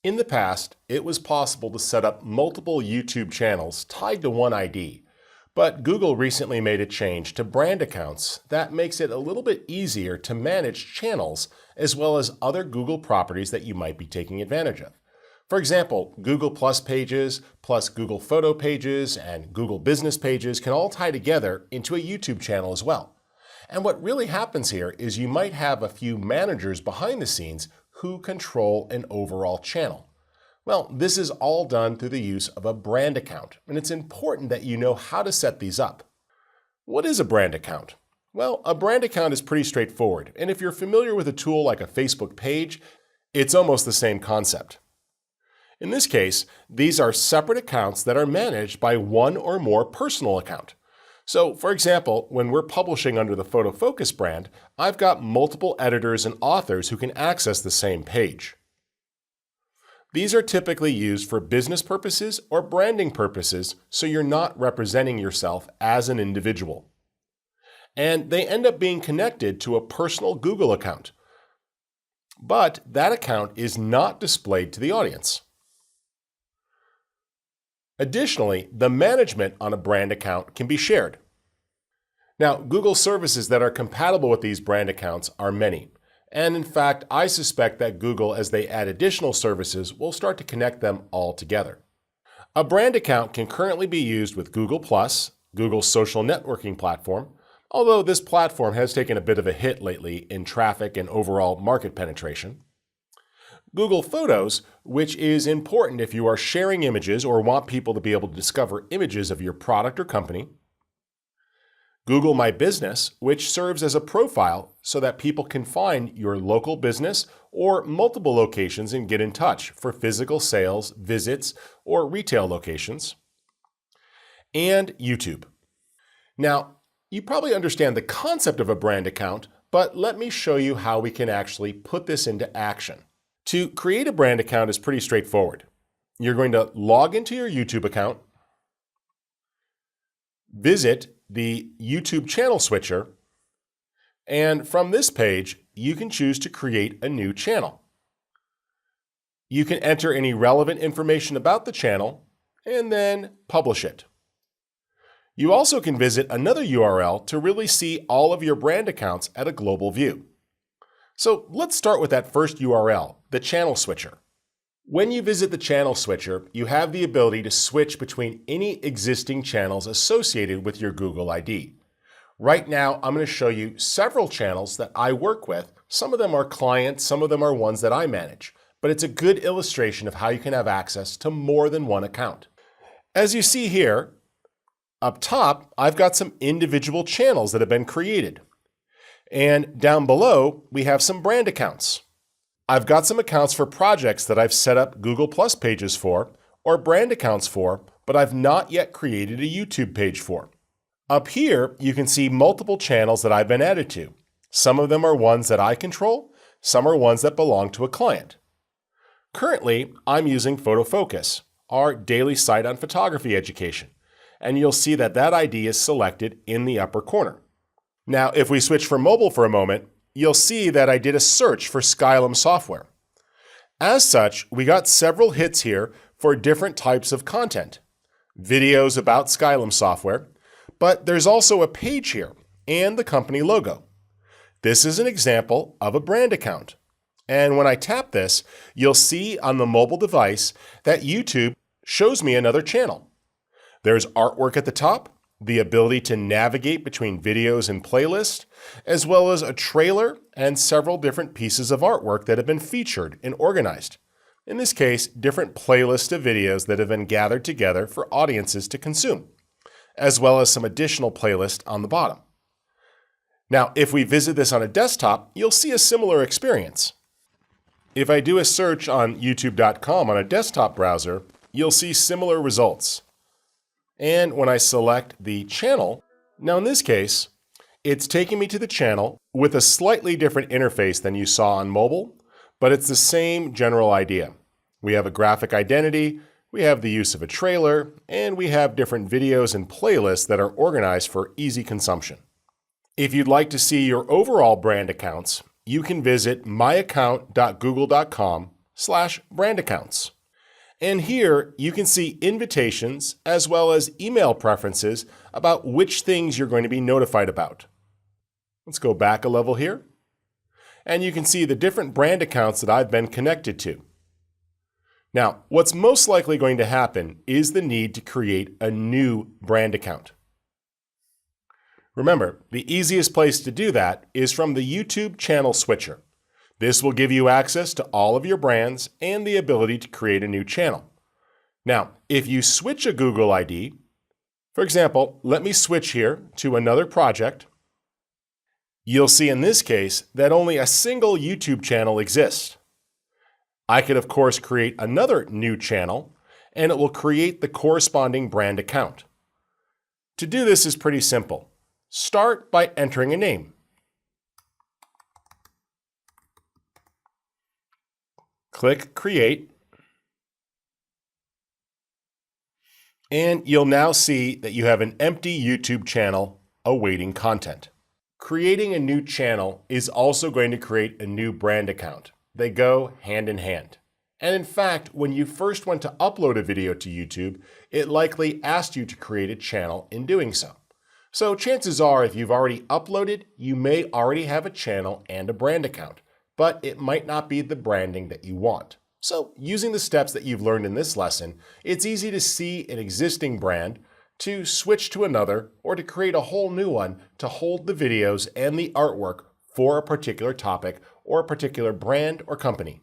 In the past, it was possible to set up multiple YouTube channels tied to one ID, but Google recently made a change to brand accounts that makes it a little bit easier to manage channels as well as other Google properties that you might be taking advantage of. For example, Google Plus pages, plus Google Photo pages, and Google Business pages can all tie together into a YouTube channel as well. And what really happens here is you might have a few managers behind the scenes who control an overall channel. Well, this is all done through the use of a brand account, and it's important that you know how to set these up. What is a brand account? Well, a brand account is pretty straightforward, and if you're familiar with a tool like a Facebook page, it's almost the same concept. In this case, these are separate accounts that are managed by one or more personal account. So, for example, when we're publishing under the Photo Focus brand, I've got multiple editors and authors who can access the same page. These are typically used for business purposes or branding purposes, so you're not representing yourself as an individual. And they end up being connected to a personal Google account. But that account is not displayed to the audience. Additionally, the management on a brand account can be shared. Now, Google services that are compatible with these brand accounts are many. And in fact, I suspect that Google, as they add additional services, will start to connect them all together. A brand account can currently be used with Google+, Google's social networking platform, although this platform has taken a bit of a hit lately in traffic and overall market penetration. Google Photos, which is important if you are sharing images or want people to be able to discover images of your product or company. Google My Business, which serves as a profile so that people can find your local business or multiple locations and get in touch for physical sales, visits, or retail locations. And YouTube. Now, you probably understand the concept of a brand account, but let me show you how we can actually put this into action. To create a brand account is pretty straightforward. You're going to log into your YouTube account, visit the YouTube channel switcher, and from this page, you can choose to create a new channel. You can enter any relevant information about the channel and then publish it. You also can visit another URL to really see all of your brand accounts at a global view. So let's start with that first URL, the channel switcher. When you visit the channel switcher, you have the ability to switch between any existing channels associated with your Google ID. Right now, I'm going to show you several channels that I work with. Some of them are clients, some of them are ones that I manage, but it's a good illustration of how you can have access to more than one account. As you see here, up top, I've got some individual channels that have been created. And down below, we have some brand accounts. I've got some accounts for projects that I've set up Google Plus pages for or brand accounts for, but I've not yet created a YouTube page for. Up here, you can see multiple channels that I've been added to. Some of them are ones that I control, some are ones that belong to a client. Currently, I'm using Photo Focus, our daily site on photography education, and you'll see that that ID is selected in the upper corner. Now, if we switch for mobile for a moment, you'll see that I did a search for Skylum software. As such, we got several hits here for different types of content. Videos about Skylum software, but there's also a page here and the company logo. This is an example of a brand account. And when I tap this, you'll see on the mobile device that YouTube shows me another channel. There's artwork at the top, the ability to navigate between videos and playlists, as well as a trailer and several different pieces of artwork that have been featured and organized. In this case, different playlists of videos that have been gathered together for audiences to consume, as well as some additional playlists on the bottom. Now, if we visit this on a desktop, you'll see a similar experience. If I do a search on youtube.com on a desktop browser, you'll see similar results. And when I select the channel, now in this case, it's taking me to the channel with a slightly different interface than you saw on mobile, but it's the same general idea. We have a graphic identity, we have the use of a trailer, and we have different videos and playlists that are organized for easy consumption. If you'd like to see your overall brand accounts, you can visit myaccount.google.com brand accounts. And here you can see invitations as well as email preferences about which things you're going to be notified about. Let's go back a level here. And you can see the different brand accounts that I've been connected to. Now, what's most likely going to happen is the need to create a new brand account. Remember, the easiest place to do that is from the YouTube channel switcher. This will give you access to all of your brands and the ability to create a new channel. Now, if you switch a Google ID, for example, let me switch here to another project. You'll see in this case that only a single YouTube channel exists. I could, of course, create another new channel, and it will create the corresponding brand account. To do this is pretty simple. Start by entering a name. Click Create, and you'll now see that you have an empty YouTube channel awaiting content. Creating a new channel is also going to create a new brand account. They go hand in hand. And in fact, when you first went to upload a video to YouTube, it likely asked you to create a channel in doing so. So chances are, if you've already uploaded, you may already have a channel and a brand account, but it might not be the branding that you want. So using the steps that you've learned in this lesson, it's easy to see an existing brand, to switch to another, or to create a whole new one to hold the videos and the artwork for a particular topic or a particular brand or company.